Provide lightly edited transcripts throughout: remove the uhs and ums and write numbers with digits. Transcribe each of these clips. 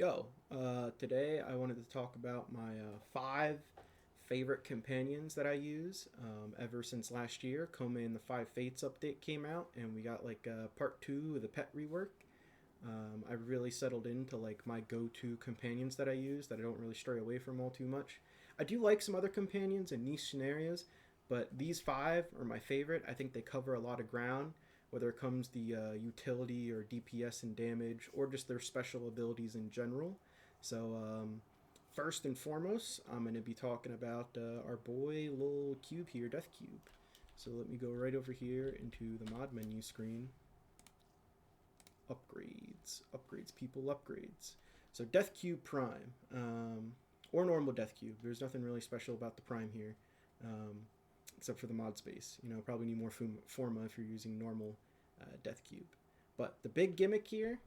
Yo, today I wanted to talk about my five favorite companions that I use ever since last year. Kome and the Five Fates update came out, and we got like part two of the pet rework. I really settled into like my go-to companions that I use that I don't really stray away from all too much. I do like some other companions in niche scenarios, but these five are my favorite. I think they cover a lot of ground, whether it comes the utility or DPS and damage, or just their special abilities in general. So, first and foremost, I'm going to be talking about our boy, little cube here, Dethcube. So let me go right over here into the mod menu screen. Upgrades, people, upgrades. So Dethcube Prime, or normal Dethcube. There's nothing really special about the Prime here. Except for the mod space. You know, probably need more Forma if you're using normal Dethcube. But the big gimmick here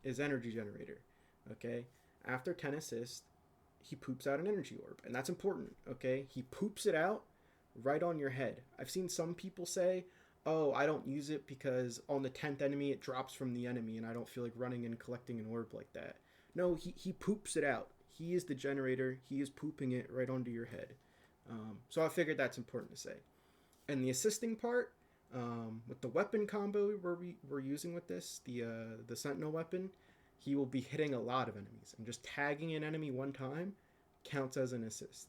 is Energy Generator. Okay? After 10 assists, he poops out an energy orb. And that's important. Okay? He poops it out right on your head. I've seen some people say, oh, I don't use it because on the 10th enemy it drops from the enemy and I don't feel like running and collecting an orb like that. No, he poops it out. He is the generator. He is pooping it right onto your head. So I figured that's important to say. And the assisting part, with the weapon combo we're using with this, the Sentinel weapon, he will be hitting a lot of enemies. And just tagging an enemy one time counts as an assist.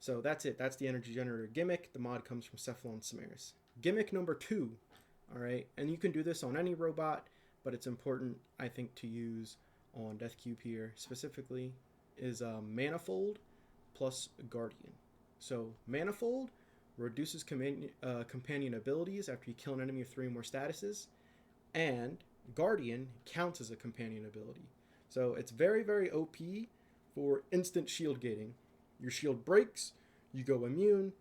So that's it. That's the Energy Generator gimmick. The mod comes from Cephalon Samaris. Gimmick number 2, all right? And you can do this on any robot, but it's important, I think, to use on Dethcube here specifically, is Manifold plus Guardian. So Manifold reduces companion abilities after you kill an enemy of 3 or more statuses, and Guardian counts as a companion ability. So it's very, very OP for instant shield gating. Your shield breaks, you go immune,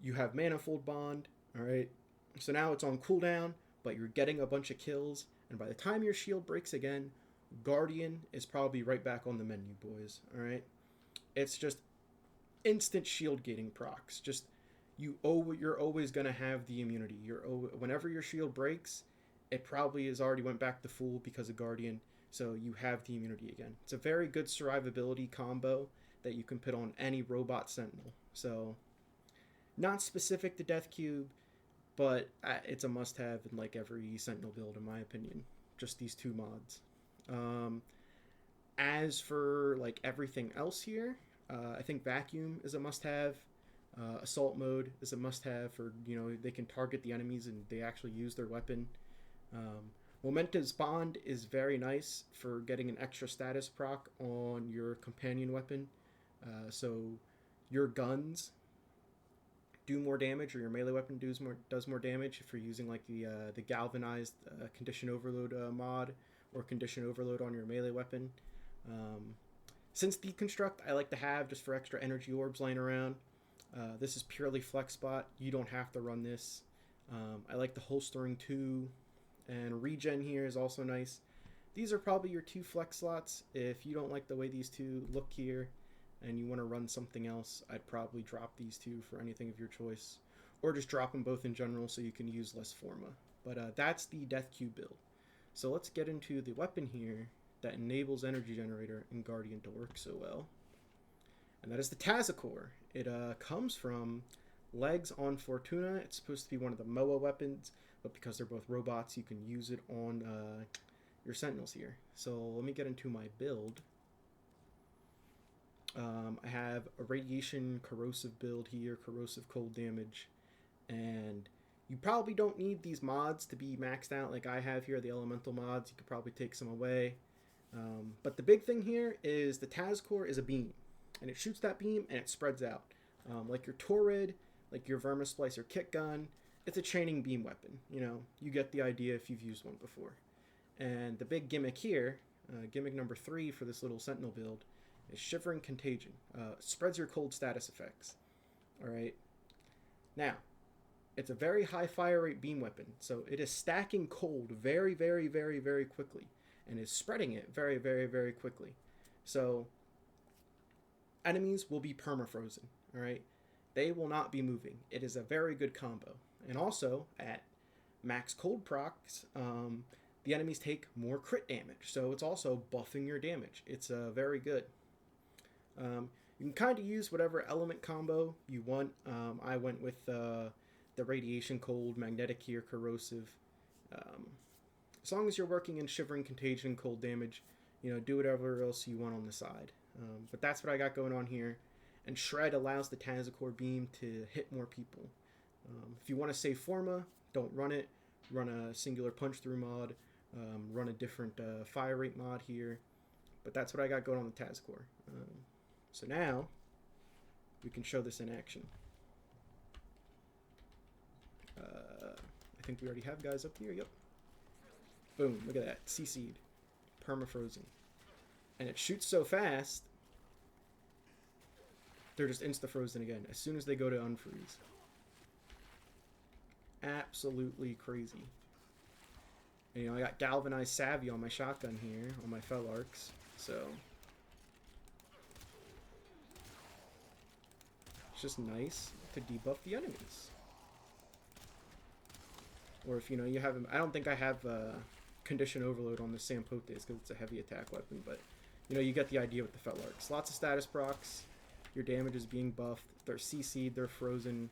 you have Manifold Bond, alright? So now it's on cooldown, but you're getting a bunch of kills, and by the time your shield breaks again, Guardian is probably right back on the menu, boys, alright? It's just instant shield gating procs. Just you're always gonna have the immunity. Whenever your shield breaks, it probably has already went back to full because of Guardian, so you have the immunity again. It's a very good survivability combo that you can put on any robot Sentinel. So not specific to Dethcube, but it's a must-have in like every Sentinel build in my opinion. Just these 2 mods. As for like everything else here, I think Vacuum is a must-have. Assault mode is a must-have for, you know, they can target the enemies and they actually use their weapon. Momentous Bond is very nice for getting an extra status proc on your companion weapon. So your guns do more damage, or your melee weapon does more damage if you're using like the galvanized condition overload mod, or condition overload on your melee weapon. Since Deconstruct I like to have just for extra energy orbs laying around. This is purely flex spot. You don't have to run this. I like the holstering 2, and regen here is also nice. These are probably your 2 flex slots. If you don't like the way these 2 look here and you want to run something else, I'd probably drop these 2 for anything of your choice, or just drop them both in general so you can use less Forma. But that's the Dethcube build. So let's get into the weapon here that enables Energy Generator and Guardian to work so well. And that is the TLDW. It comes from Legs on Fortuna. It's supposed to be one of the MOA weapons, but because they're both robots, you can use it on your Sentinels here. So let me get into my build. I have a Radiation Corrosive build here, Corrosive Cold Damage, and you probably don't need these mods to be maxed out like I have here, the Elemental mods. You could probably take some away. But the big thing here is the TLDW is a beam, and it shoots that beam and it spreads out. Like your Torrid, like your Vermisplicer Kit Gun, it's a chaining beam weapon. You know, you get the idea if you've used one before. And the big gimmick here, gimmick number 3 for this little Sentinel build, is Shivering Contagion. Spreads your cold status effects. Alright? Now, it's a very high fire rate beam weapon, so it is stacking cold very, very, very, very quickly, and is spreading it very, very, very quickly. So enemies will be permafrozen, alright? They will not be moving. It is a very good combo. And also, at max cold procs, the enemies take more crit damage. So it's also buffing your damage. It's very good. You can kind of use whatever element combo you want. I went with the radiation, cold, magnetic here, corrosive. As long as you're working in shivering, contagion, cold damage, you know, do whatever else you want on the side. But that's what I got going on here. And Shred allows the TAZICOR beam to hit more people. If you want to save Forma, don't run it. Run a singular punch through mod. Run a different fire rate mod here. But that's what I got going on the TAZICOR. So now we can show this in action. I think we already have guys up here. Yep. Boom. Look at that. CC'd. Perma-frozen. And it shoots so fast, they're just insta-frozen again as soon as they go to unfreeze. Absolutely crazy. And, you know, I got galvanized savvy on my shotgun here, on my Felarks, so it's just nice to debuff the enemies. Or if, you know, you have them, I don't think I have condition overload on the Sampotes because it's a heavy attack weapon, but, you know, you get the idea with the Felarks. Lots of status procs, your damage is being buffed, they're CC'd, they're frozen.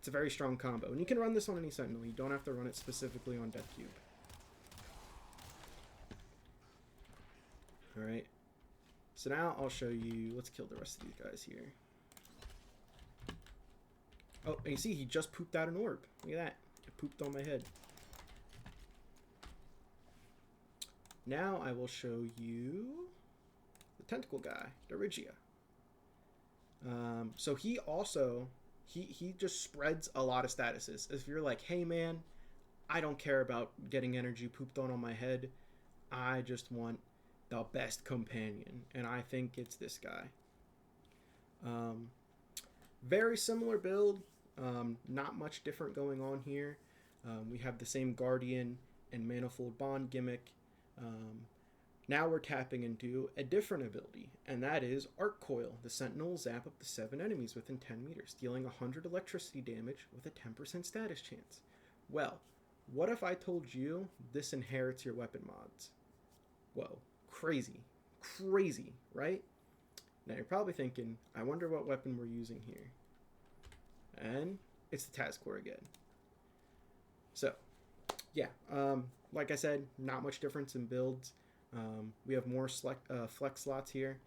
It's a very strong combo. And you can run this on any Sentinel. You don't have to run it specifically on Dethcube. Alright. So now I'll show you... Let's kill the rest of these guys here. Oh, and you see he just pooped out an orb. Look at that. It pooped on my head. Now I will show you the tentacle guy, Dirigia. So he also... He just spreads a lot of statuses. If you're like, hey man, I don't care about getting energy pooped on my head. I just want the best companion. And I think it's this guy. Very similar build. Not much different going on here. We have the same Guardian and Manifold Bond gimmick. Now we're tapping into a different ability, and that is Arc Coil. The Sentinel will zap up to 7 enemies within 10 meters, dealing 100 electricity damage with a 10% status chance. Well, what if I told you this inherits your weapon mods? Whoa, crazy. Crazy, right? Now you're probably thinking, I wonder what weapon we're using here. And it's the TAZICOR again. So, yeah, like I said, not much difference in builds. We have more flex slots here.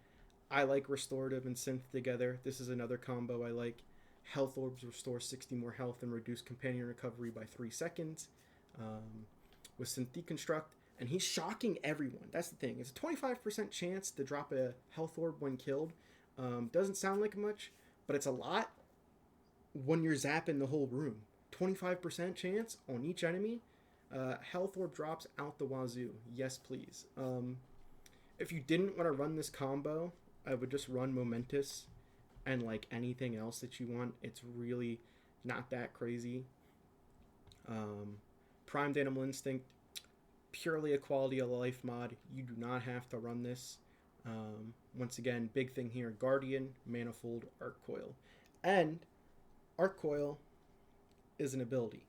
I like restorative and synth together. This is another combo I like. Health orbs restore 60 more health and reduce companion recovery by 3 seconds. With synth deconstruct, and he's shocking everyone. That's the thing. It's a 25% chance to drop a health orb when killed. Doesn't sound like much, but it's a lot when you're zapping the whole room. 25% chance on each enemy. Health orb drops out the wazoo. Yes, please. If you didn't want to run this combo, I would just run Momentous and like anything else that you want. It's really not that crazy. Primed Animal Instinct, purely a quality of life mod. You do not have to run this. Once again, big thing here, Guardian, Manifold, Arc Coil. And Arc Coil is an ability.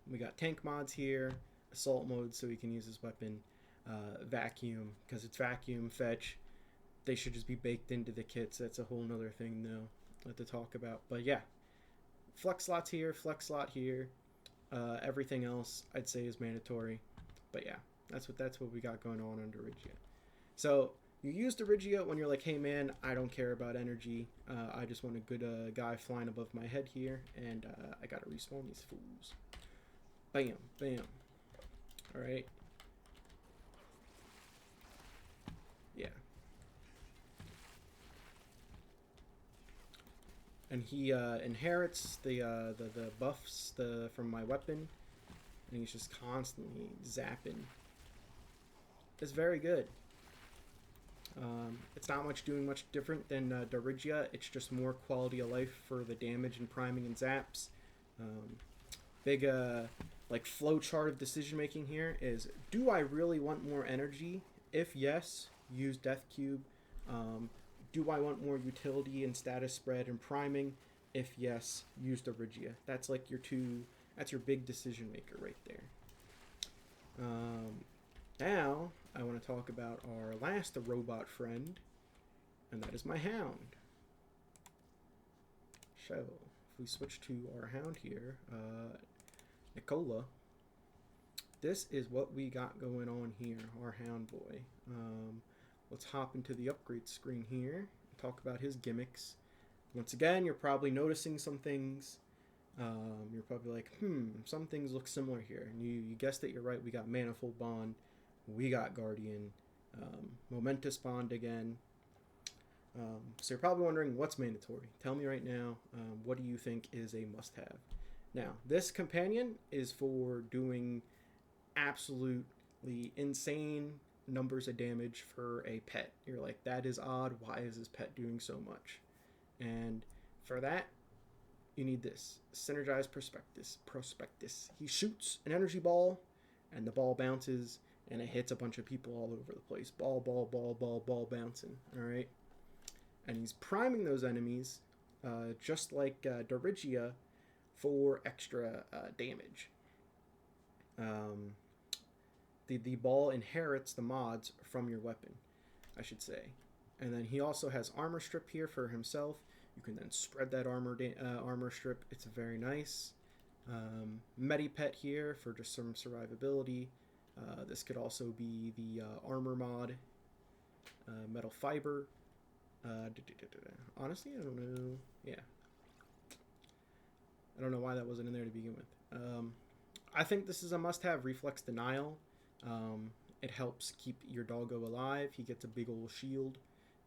We got tank mods here, assault mode so he can use his weapon, vacuum, because it's vacuum, fetch. They should just be baked into the kits. That's a whole nother thing though to talk about. But yeah, flex slots here, flex slot here. Everything else I'd say is mandatory. But yeah, that's what we got going on under Dirigia. So you use Dirigia when you're like, hey man, I don't care about energy. I just want a good guy flying above my head here, and I gotta respawn these fools. Bam, bam. All right. Yeah. And he inherits the buffs from my weapon, and he's just constantly zapping. It's very good. It's not doing much different than Dirigia. It's just more quality of life for the damage and priming and zaps. Big like flow chart of decision making here is: do I really want more energy? If yes, use Dethcube. Do I want more utility and status spread and priming? If yes, use Dirigia. That's like your big decision maker right there. Now I want to talk about our last robot friend, and that is my Hound. So if we switch to our Hound here, Nicola, this is what we got going on here, our Hound boy. Let's hop into the upgrade screen here and talk about his gimmicks. Once again, you're probably noticing some things. You're probably like, some things look similar here. And you guessed it, you're right. We got Manifold Bond. We got Guardian. Momentous Bond again. So you're probably wondering, what's mandatory? Tell me right now, what do you think is a must-have? Now, this companion is for doing absolutely insane numbers of damage for a pet. You're like, that is odd. Why is this pet doing so much? And for that, you need this synergized prospectus. He shoots an energy ball, and the ball bounces, and it hits a bunch of people all over the place. Ball bouncing. All right, and he's priming those enemies, just like Dirigia, for extra damage. The ball inherits the mods from your weapon, I should say. And then he also has armor strip here for himself. You can then spread that armor strip. It's very nice. Medipet here for just some survivability. This could also be the armor mod. Metal fiber. Honestly, I don't know. Yeah. I don't know why that wasn't in there to begin with. I think this is a must-have. Reflex denial. It helps keep your doggo alive. He gets a big old shield,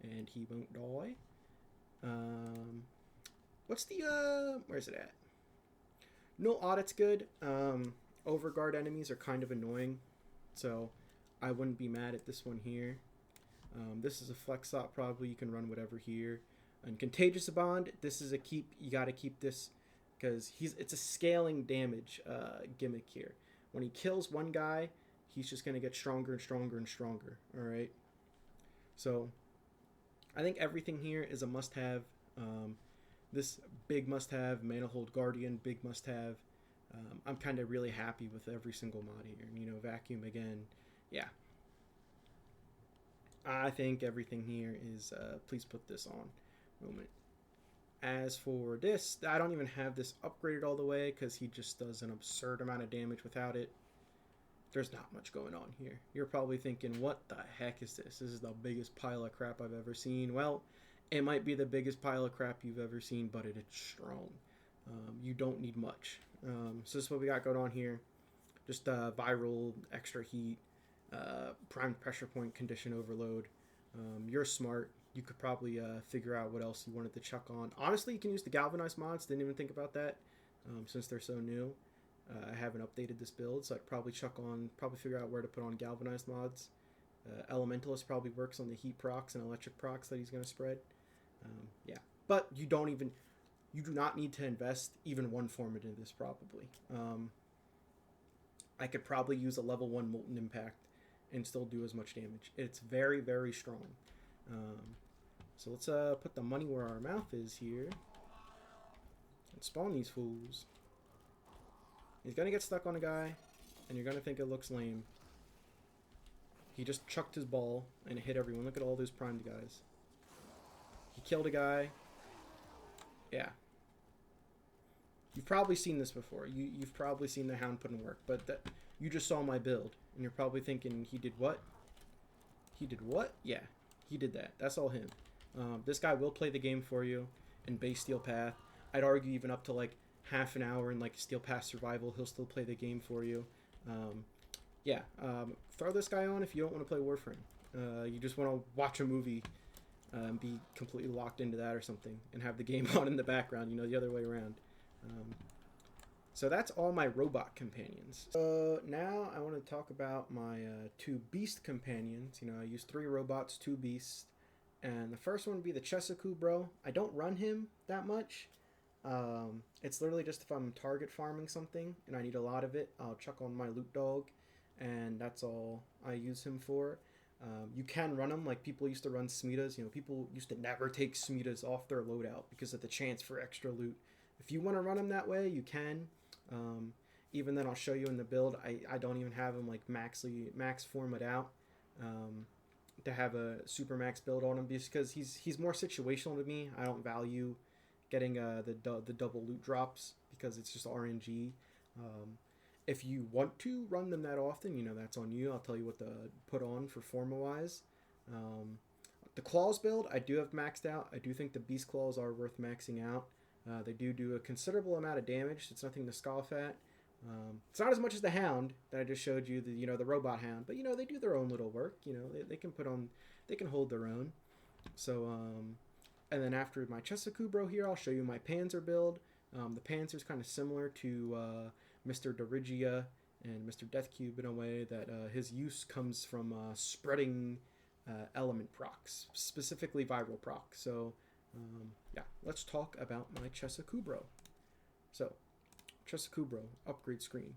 and he won't die. What's the, where's it at? No audit's good. Overguard enemies are kind of annoying, so I wouldn't be mad at this one here. This is a flex slot, probably. You can run whatever here. And Contagious Bond, this is a keep. You got to keep this because it's a scaling damage gimmick here. When he kills one guy, he's just going to get stronger and stronger and stronger. All right. So I think everything here is a must-have. This big must-have, Manifold Guardian, big must-have. I'm kind of really happy with every single mod here. You know, Vacuum again. Yeah. I think everything here is, please put this on. Moment. As for this, I don't even have this upgraded all the way because he just does an absurd amount of damage without it. There's not much going on here. You're probably thinking, what the heck is this? This is the biggest pile of crap I've ever seen. Well, it might be the biggest pile of crap you've ever seen, but it's strong. You don't need much. So this is what we got going on here. Just viral, extra heat, primed pressure point, condition overload. You're smart. You could probably figure out what else you wanted to chuck on. Honestly, you can use the galvanized mods. Didn't even think about that since they're so new. I haven't updated this build, so I'd probably figure out where to put on galvanized mods. Elementalist probably works on the heat procs and electric procs that he's going to spread. Yeah, but you do not need to invest even one form into this probably. I could probably use a level 1 Molten Impact and still do as much damage. It's very, very strong. So let's put the money where our mouth is here and spawn these fools. He's going to get stuck on a guy, and you're going to think it looks lame. He just chucked his ball, and it hit everyone. Look at all those primed guys. He killed a guy. Yeah. You've probably seen this before. You've probably seen the Hound put in work, but you just saw my build, and you're probably thinking, he did what? He did what? Yeah, he did that. That's all him. This guy will play the game for you in base Steel Path. I'd argue even up to like half an hour in like Steel Path Survival, he'll still play the game for you. Yeah, throw this guy on if you don't want to play Warframe. You just want to watch a movie and be completely locked into that or something and have the game on in the background, you know, the other way around. So that's all my robot companions. Now I want to talk about my 2 beast companions. You know, I use 3 robots, 2 beasts. And the first one would be the Chesa Kubrow. I don't run him that much. It's literally just if I'm target farming something and I need a lot of it, I'll chuck on my loot dog, and that's all I use him for. You can run them like people used to run SMEETAs. You know, people used to never take SMEETAs off their loadout because of the chance for extra loot. If you want to run them that way, you can. even then I'll show you in the build, I don't even have him like max format out to have a super max build on him, because he's more situational to me. I don't value getting the double loot drops because it's just RNG. If you want to run them that often, you know, that's on you. I'll tell you what to put on for forma wise. The claws build I do have maxed out. I do think the beast claws are worth maxing out. They do a considerable amount of damage. It's nothing to scoff at. It's not as much as the Hound that I just showed you, the robot Hound, but they do their own little work. They can hold their own. So and then after my Chesa Kubrow here, I'll show you my Panzer build. The Panzer is kind of similar to Mr. Dirigia and Mr. Dethcube in a way that his use comes from spreading element procs, specifically viral proc. So yeah, let's talk about my Chesa Kubrow. So Chesa Kubrow upgrade screen.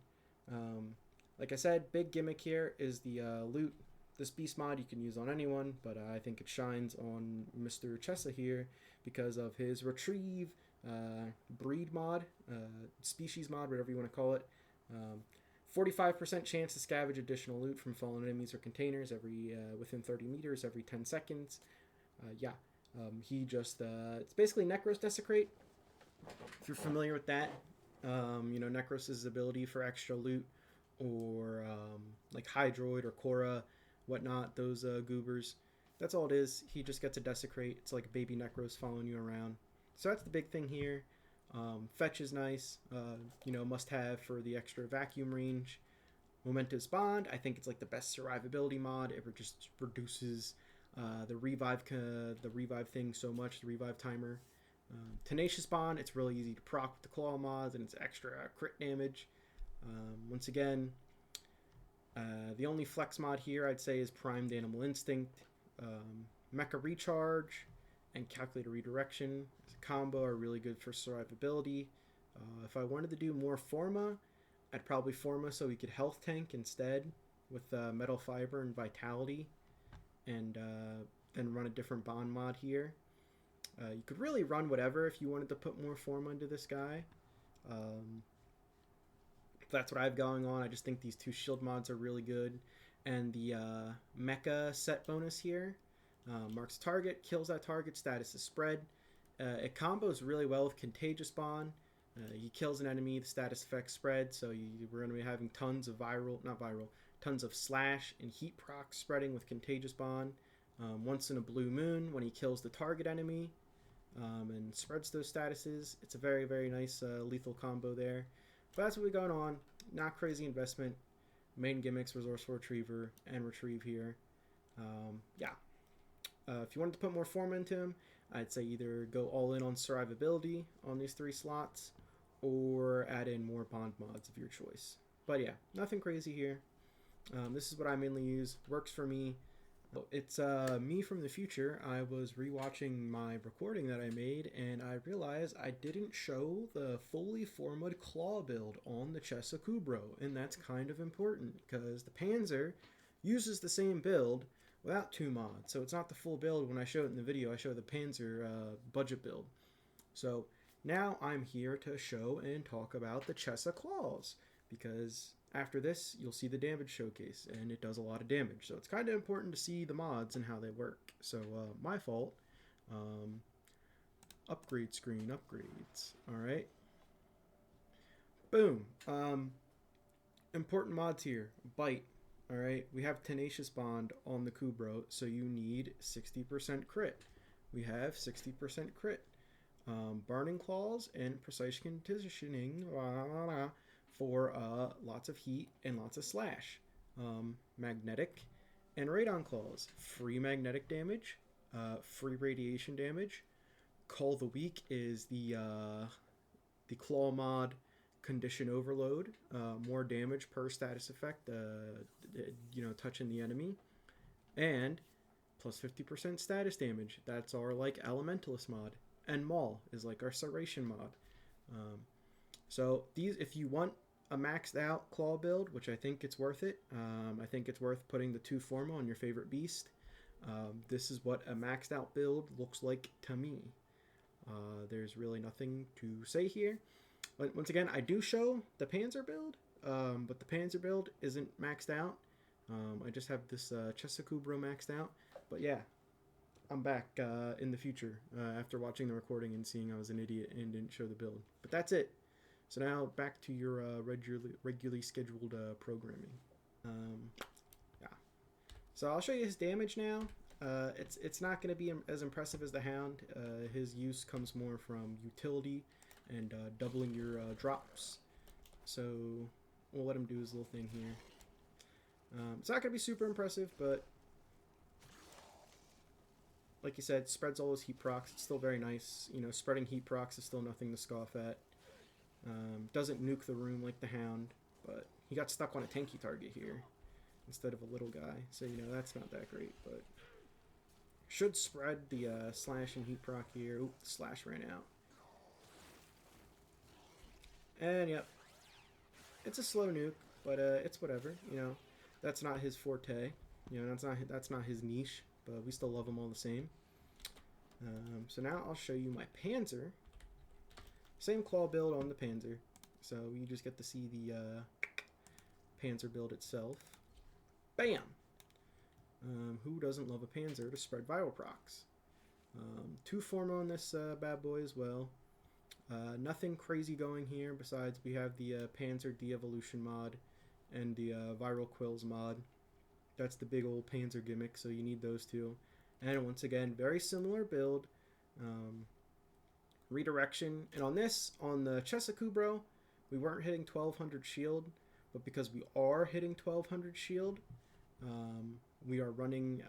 Like I said, big gimmick here is the loot. This beast mod you can use on anyone, but I think it shines on Mr. Chesa here because of his retrieve breed mod, species mod, whatever you want to call it. 45% chance to scavenge additional loot from fallen enemies or containers every within 30 meters every 10 seconds. He just it's basically Necros Desecrate. If you're familiar with that, Necros' ability for extra loot, or like Hydroid or Korra, whatnot, those goobers. That's all it is. He just gets a Desecrate. It's like a baby Necros following you around. So that's the big thing here. Fetch is nice. Must have for the extra vacuum range. Momentous Bond, I think it's like the best survivability mod. It just reduces the revive thing so much, the revive timer. Tenacious Bond, it's really easy to proc with the claw mods, and it's extra crit damage. Once again, the only flex mod here I'd say is Primed Animal Instinct. Mecha Recharge and Calculator Redirection as a combo are really good for survivability. If I wanted to do more Forma, I'd probably Forma so he could health tank instead with Metal Fiber and Vitality, and then run a different Bond mod here. You could really run whatever if you wanted to put more Forma into this guy. That's what I have going on. I just think these two shield mods are really good. And the mecha set bonus here marks target, kills that target, status is spread. It combos really well with Contagious Bond. He kills an enemy, the status effect spread, so we're going to be having tons of tons of slash and heat proc spreading with Contagious Bond. Once in a blue moon, when he kills the target enemy and spreads those statuses, it's a very, very nice lethal combo there. But that's what we're going on. Not crazy investment. Main gimmicks, Resourceful Retriever, and Retrieve here. If you wanted to put more Forma into him, I'd say either go all in on survivability on these 3 slots, or add in more Bond mods of your choice. But yeah, nothing crazy here. This is what I mainly use. Works for me. It's me from the future. I was rewatching my recording that I made, and I realized I didn't show the fully formed claw build on the Chesa Kubrow, and that's kind of important because the Panzer uses the same build without 2 mods, so it's not the full build. When I show it in the video, I show the Panzer budget build. So now I'm here to show and talk about the Chesa claws, because after this, you'll see the damage showcase, and it does a lot of damage. So it's kind of important to see the mods and how they work. So my fault. Upgrade screen, upgrades. All right. Boom. Important mods here. Bite. All right. We have Tenacious Bond on the Kubrow, so you need 60% crit. We have 60% crit. Burning Claws and Precise Conditioning. For lots of heat and lots of slash. Magnetic and Radon Claws. Free magnetic damage, free radiation damage. Call the Weak is the claw mod Condition Overload. More damage per status effect, touching the enemy. And plus 50% status damage. That's our like Elementalist mod. And Maul is like our Serration mod. So these, if you want a maxed out claw build, which I think it's worth it. I think it's worth putting the 2 Forma on your favorite beast. This is what a maxed out build looks like to me. There's really nothing to say here. But once again, I do show the Panzer build but the Panzer build isn't maxed out. I just have this Chesa Kubrow maxed out. But yeah, I'm back in the future after watching the recording and seeing I was an idiot and didn't show the build. But that's it. So now back to your regularly scheduled programming. Yeah. So I'll show you his damage now. It's not going to be as impressive as the Hound. His use comes more from utility and doubling your drops. So we'll let him do his little thing here. It's not going to be super impressive, but like you said, spreads all those heat procs. It's still very nice. You know, spreading heat procs is still nothing to scoff at. Doesn't nuke the room like the Hound, but he got stuck on a tanky target here instead of a little guy. So, you know, that's not that great, but should spread the slash and heat proc here. Oop, the slash ran out. And, yep. It's a slow nuke, but it's whatever, you know. That's not his forte. You know, that's not his niche, but we still love him all the same. So now I'll show you my Panzer. Same claw build on the Panzer, so you just get to see the Panzer build itself. Bam! Who doesn't love a Panzer to spread viral procs? 2 form on this bad boy as well. Nothing crazy going here besides we have the Panzer de-evolution mod and the viral quills mod. That's the big old Panzer gimmick, so you need those two. And once again, very similar build. Redirection, and on the Chesa Kubrow, we weren't hitting 1200 shield, but because we are hitting 1200 shield, we are running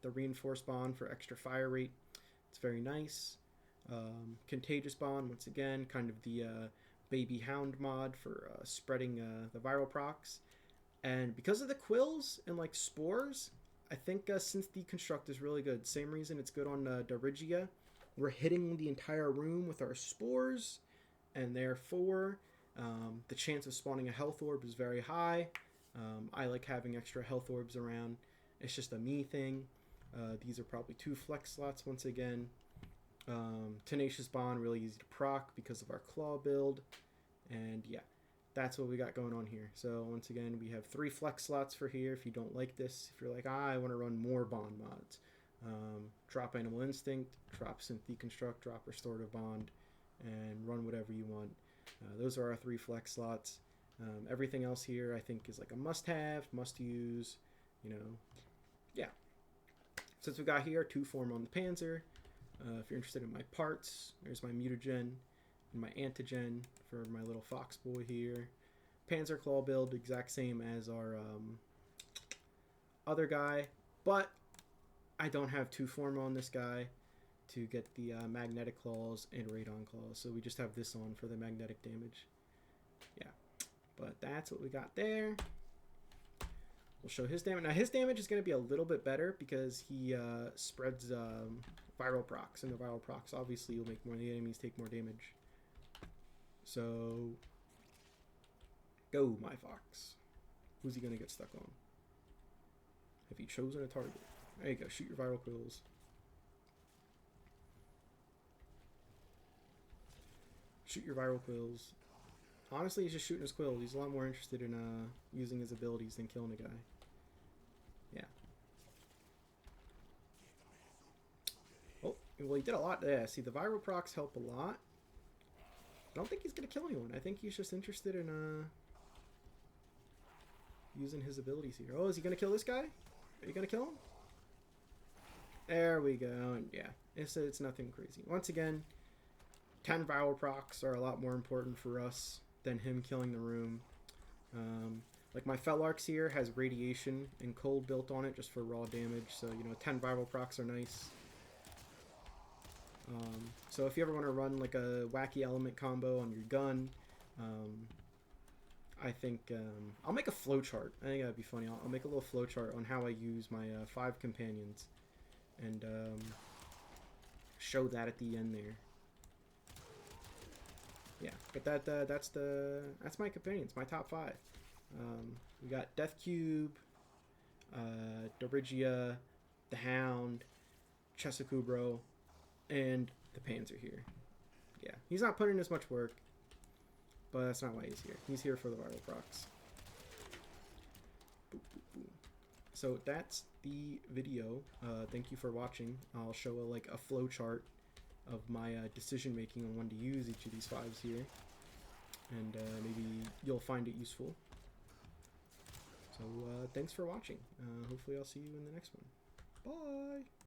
the reinforced bond for extra fire rate. It's very nice. Contagious bond, once again, kind of the baby Hound mod for spreading the viral procs. And because of the quills and like spores, I think Synth Deconstruct is really good. Same reason it's good on Dirigia. We're hitting the entire room with our spores, and therefore the chance of spawning a health orb is very high. I like having extra health orbs around. It's just a me thing. These are probably 2 flex slots once again. Tenacious Bond, really easy to proc because of our claw build. And yeah, that's what we got going on here. So once again, we have 3 flex slots for here. If you don't like this, if you're like, I want to run more bond mods. Drop Animal Instinct, drop Synth Deconstruct, drop Restorative Bond, and run whatever you want. Those are our 3 flex slots. Everything else here I think is like a must-have, must-use, you know. Yeah. Since we got here, 2 form on the Panzer. If you're interested in my parts, there's my mutagen and my antigen for my little fox boy here. Panzer claw build, exact same as our other guy, but I don't have 2 form on this guy to get the magnetic claws and radon claws, so we just have this on for the magnetic damage. Yeah, but that's what we got there. We'll show his damage. Now his damage is going to be a little bit better because he spreads viral procs, and the viral procs obviously will make more of the enemies take more damage. So go, my fox. Who's he going to get stuck on? Have you chosen a target? There you go, shoot your viral quills. Shoot your viral quills. Honestly, he's just shooting his quills. He's a lot more interested in using his abilities than killing a guy. Yeah. Oh, well, he did a lot there. See, the viral procs help a lot. I don't think he's going to kill anyone. I think he's just interested in using his abilities here. Oh, is he going to kill this guy? Are you going to kill him? There we go, and yeah, it's nothing crazy. Once again, 10 viral procs are a lot more important for us than him killing the room. Like my Felarx here has radiation and cold built on it just for raw damage, so you know 10 viral procs are nice. So if you ever want to run like a wacky element combo on your gun, I think I'll make a flowchart. I think that'd be funny. I'll make a little flowchart on how I use my 5 companions. And show that at the end there. Yeah, but that's my companions, my top 5. We got Dethcube, Dirigia, the Hound, Chesa Kubrow, and the Panzer here. Yeah, he's not putting in as much work, but that's not why he's here. He's here for the viral procs. so that's the video. Thank you for watching. I'll show a flow chart of my decision making on when to use each of these 5s here, and maybe you'll find it useful. So thanks for watching. Hopefully I'll see you in the next one. Bye!